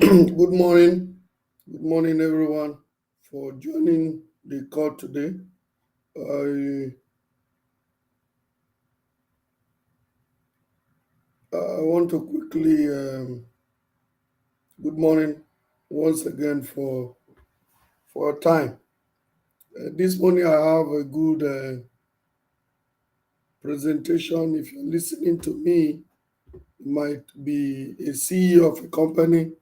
Good morning. Good morning, everyone, for joining the call today. I, I want to quickly, good morning once again for our time. This morning, I have a good presentation. If you're listening to me, you might be a CEO of a company,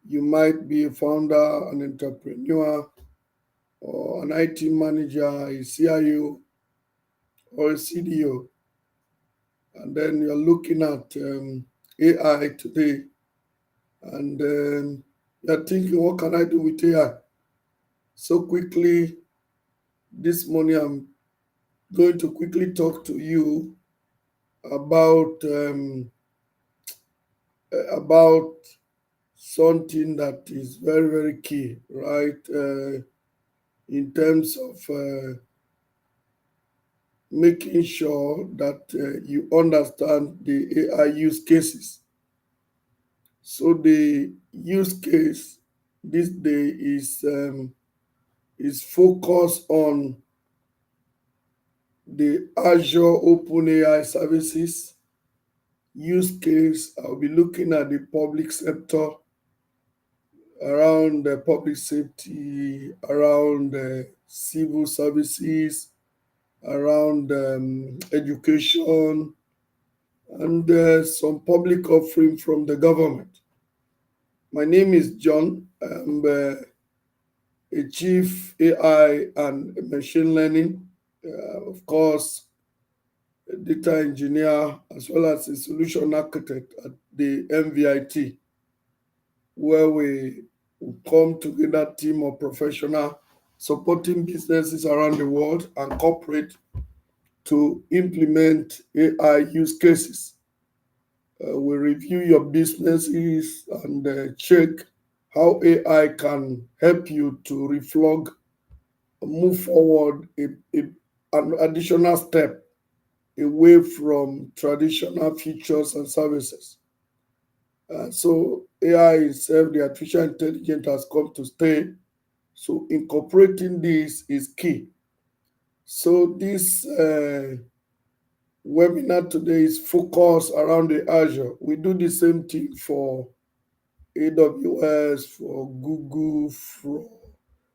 you might be a founder, an entrepreneur, or an IT manager, a CIO, or a CDO. And then you're looking at AI today, and you're thinking, what can I do with AI? So quickly, this morning, I'm going to quickly talk to you about something that is very, very key, right? In terms of making sure that you understand the AI use cases. So the use case this day is focused on the Azure OpenAI services use case. I'll be looking at the public sector, around the public safety, around civil services, around education, and some public offering from the government. My name is John. I'm a chief AI and machine learning, of course, a data engineer, as well as a solution architect at the MVIT, where we come together team of professional supporting businesses around the world and corporate to implement AI use cases. We review your businesses and check how AI can help you to reflog, move forward an additional step away from traditional features and services. So AI itself, the artificial intelligence, has come to stay. So incorporating this is key. So this webinar today is focused around the Azure. We do the same thing for AWS, for Google, for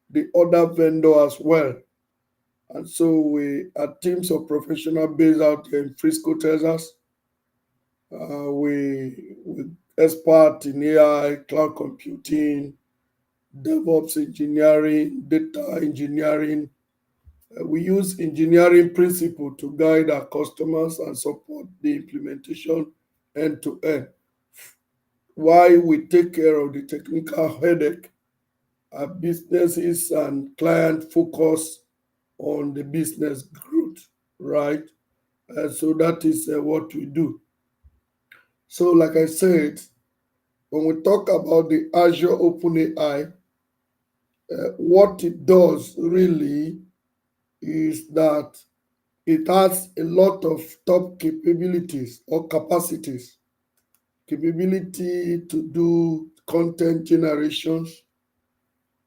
the other vendor as well. And so we are teams of professionals based out in Frisco, Texas. We expert in AI, cloud computing, DevOps engineering, data engineering. We use engineering principle to guide our customers and support the implementation end to end. While we take care of the technical headache, our businesses and client focus on the business growth, right? So that is what we do. So, like I said, when we talk about the Azure OpenAI, what it does really is that it has a lot of top capabilities or capability to do content generations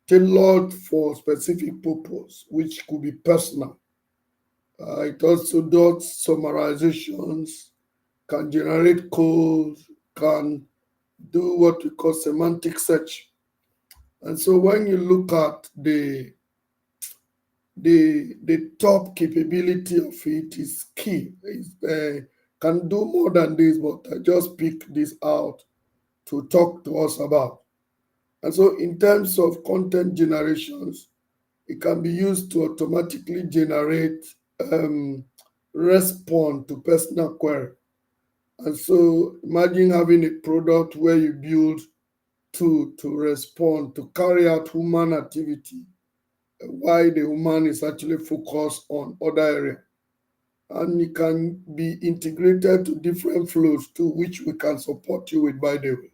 tailored for specific purpose, which could be personal. It also does summarizations, can generate code, can do what we call semantic search. And so when you look at the top capability of it is key. It can do more than this, but I just pick this out to talk to us about. And so in terms of content generations, it can be used to automatically generate respond to personal query. And so imagine having a product where you build to respond, to carry out human activity, while the human is actually focused on other area. And it can be integrated to different flows too, which we can support you with, by the way.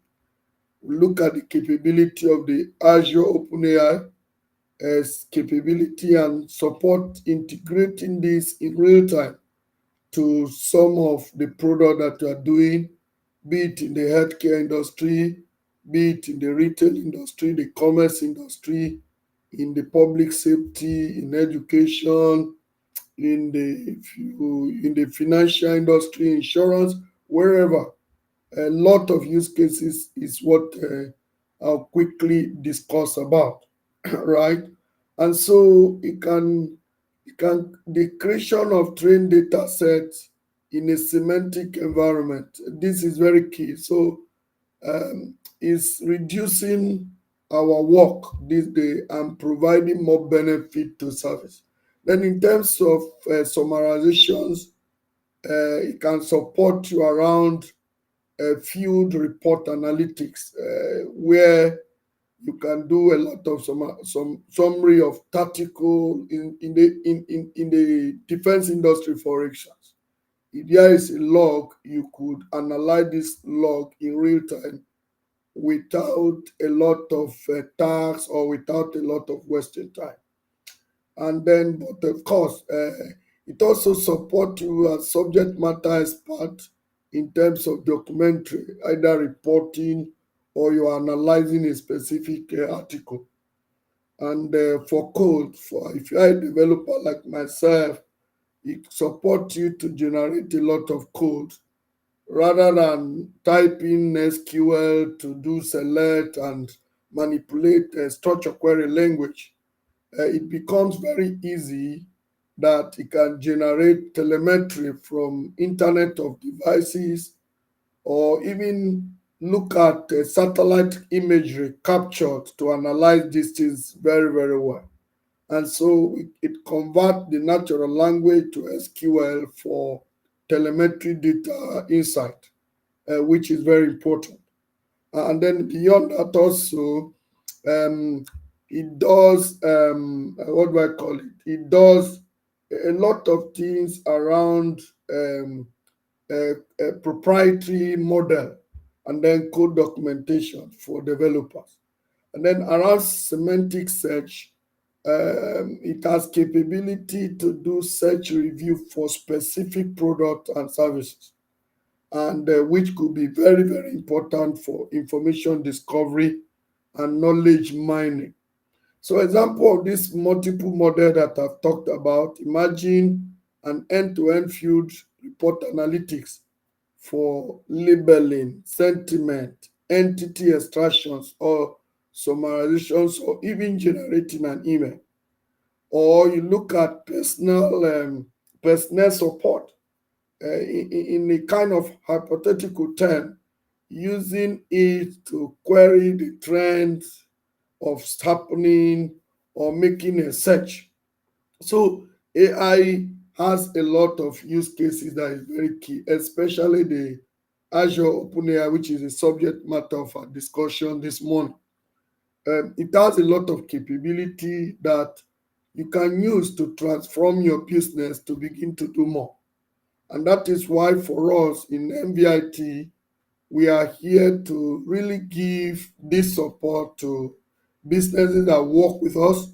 We look at the capability of the Azure OpenAI as capability and support integrating this in real time to some of the product that you are doing, be it in the healthcare industry, be it in the retail industry, the commerce industry, in the public safety, in education, in the financial industry, insurance, wherever. A lot of use cases is what I'll quickly discuss about, right? And so the creation of trained data sets in a semantic environment. This is very key. So is reducing our work this day and providing more benefit to service. Then in terms of summarizations, it can support you around field report analytics, where you can do a lot of some summary of tactical in the defense industry, for instance. If there is a log, you could analyze this log in real time without a lot of tasks or without a lot of wasting time. And then, but of course, it also supports you as subject matter expert in terms of documentary, either reporting or you are analyzing a specific article. And for code, for if you are a developer like myself, it supports you to generate a lot of code rather than type in SQL to do select and manipulate a structure query language. It becomes very easy that it can generate telemetry from internet of devices or even look at satellite imagery captured to analyze these things very, very well. And so it converts the natural language to SQL for telemetry data insight, which is very important. And then beyond that also, um, it does, what do I call it? It does a lot of things around a proprietary model and then code documentation for developers. And then around semantic search, it has capability to do search review for specific product and services, and which could be very, very important for information discovery and knowledge mining. So example of this multiple model that I've talked about, imagine an end-to-end field report analytics for labeling, sentiment, entity extractions, or summarizations, or even generating an email. Or you look at personal support in a kind of hypothetical term, using it to query the trends of happening or making a search. So AI has a lot of use cases that is very key, especially the Azure OpenAI, which is the subject matter of our discussion this morning. It has a lot of capability that you can use to transform your business to begin to do more. And that is why for us in MVIT, we are here to really give this support to businesses that work with us.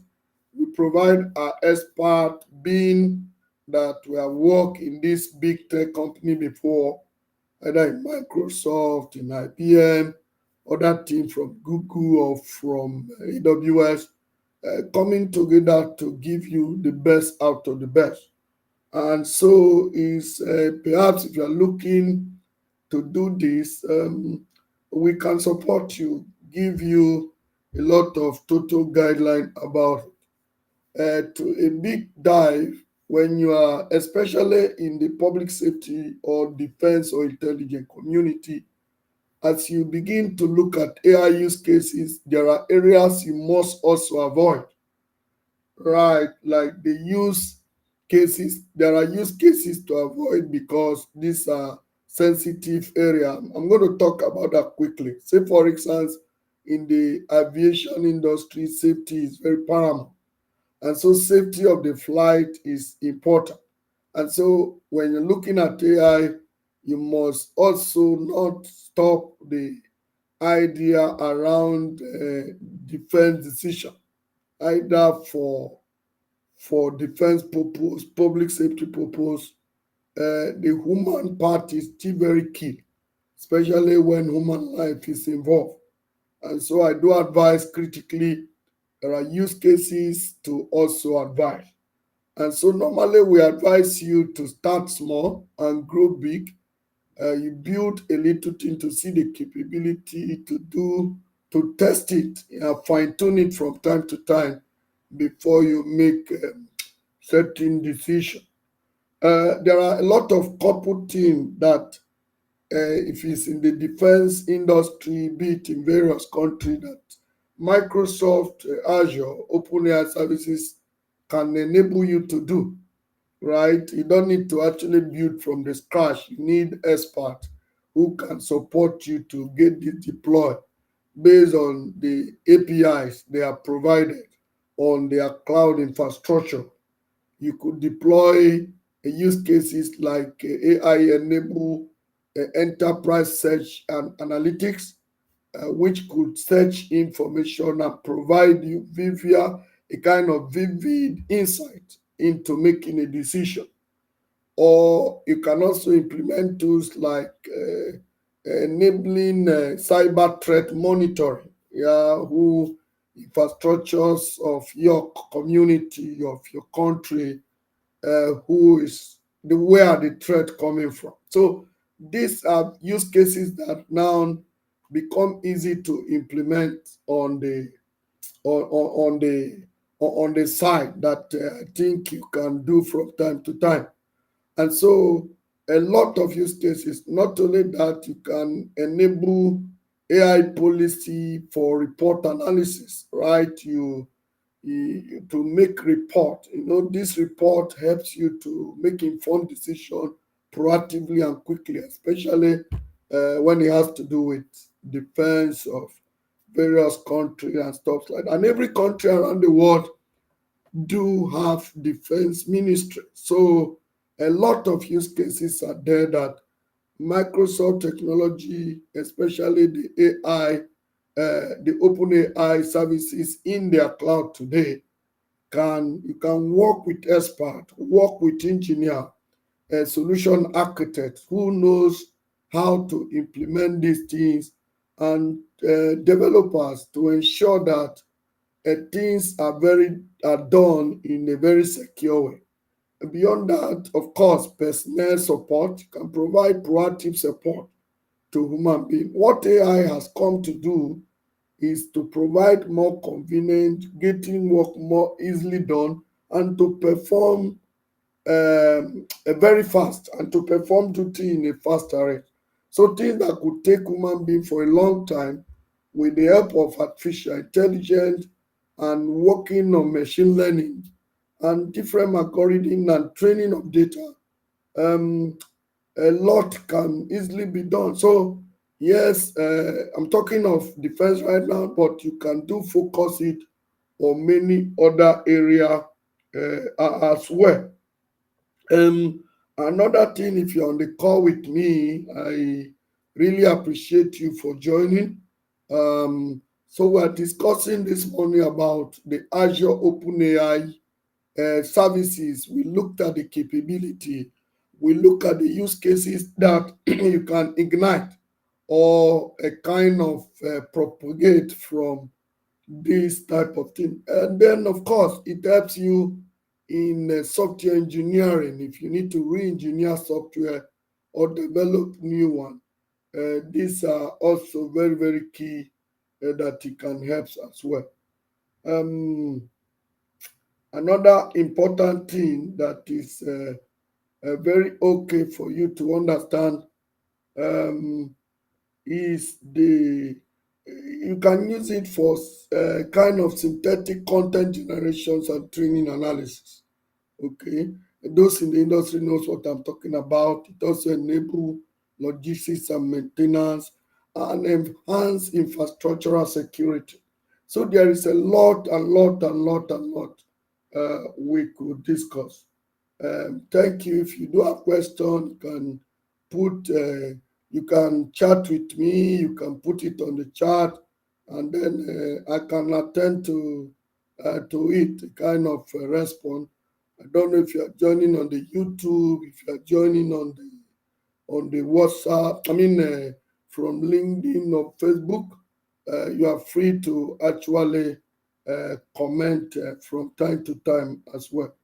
We provide our expert, being that we have worked in this big tech company before, either in Microsoft, in IBM, other team from Google or from AWS, coming together to give you the best out of the best. And so is perhaps if you're looking to do this, we can support you, give you a lot of total guideline about to a big dive when you are, especially in the public safety or defense or intelligence community. As you begin to look at AI use cases, there are areas you must also avoid, right? Like the use cases, there are use cases to avoid because these are sensitive area. I'm going to talk about that quickly. Say, for instance, in the aviation industry, safety is very paramount. And so safety of the flight is important. And so when you're looking at AI, you must also not stop the idea around defense decision, either for defense purpose, public safety purpose. The human part is still very key, especially when human life is involved. And so I do advise critically. There are use cases to also advise. And so normally we advise you to start small and grow big. You build a little thing to see the capability to do, to test it, fine tune it from time to time before you make certain decision. There are a lot of couple team that if it's in the defense industry, be it in various countries, that Microsoft, Azure, OpenAI services can enable you to do, right? You don't need to actually build from the scratch. You need experts who can support you to get it deployed based on the APIs they are provided on their cloud infrastructure. You could deploy use cases like AI enable enterprise search and analytics, which could search information and provide you a kind of vivid insight into making a decision. Or you can also implement tools like enabling cyber threat monitoring, yeah, who infrastructures of your community, of your country, who is the where the threat coming from. So these are use cases that now become easy to implement on the on the side that I think you can do from time to time. And so a lot of use cases, not only that, you can enable AI policy for report analysis, right? To make report. This report helps you to make informed decision proactively and quickly, especially when it has to do with defense of various countries and stuff like that. And every country around the world do have defense ministry. So a lot of use cases are there that Microsoft technology, especially the AI, the open AI services in their cloud today, you can work with expert, work with engineer, a solution architect who knows how to implement these things, and developers to ensure that things are done in a very secure way. Beyond that, of course, personnel support can provide proactive support to human beings. What AI has come to do is to provide more convenient, getting work more easily done, and to perform very fast, and to perform duty in a faster rate. So things that could take human being for a long time, with the help of artificial intelligence and working on machine learning and different algorithm and training of data, um, a lot can easily be done. So yes, I'm talking of defense right now, but you can do focus it on many other area as well. Um, Another thing, if you're on the call with me, I really appreciate you for joining. So we're discussing this morning about the Azure OpenAI services. We looked at the capability. We look at the use cases that you can ignite or a kind of propagate from this type of thing. And then, of course, it helps you in software engineering if you need to re-engineer software or develop new one. These are also very, very key that it can help as well. Um, Another important thing that is very okay for you to understand um, is you can use it for kind of synthetic content generations and training analysis. Okay, those in the industry knows what I'm talking about. It also enable logistics and maintenance and enhance infrastructural security. So there is a lot and lot we could discuss. Thank you. If you do have question, put you can chat with me. You can put it on the chat, and then I can attend to it. Kind of respond. I don't know if you are joining on the YouTube, if you are joining on the WhatsApp. I mean, from LinkedIn or Facebook. you are free to actually comment from time to time as well.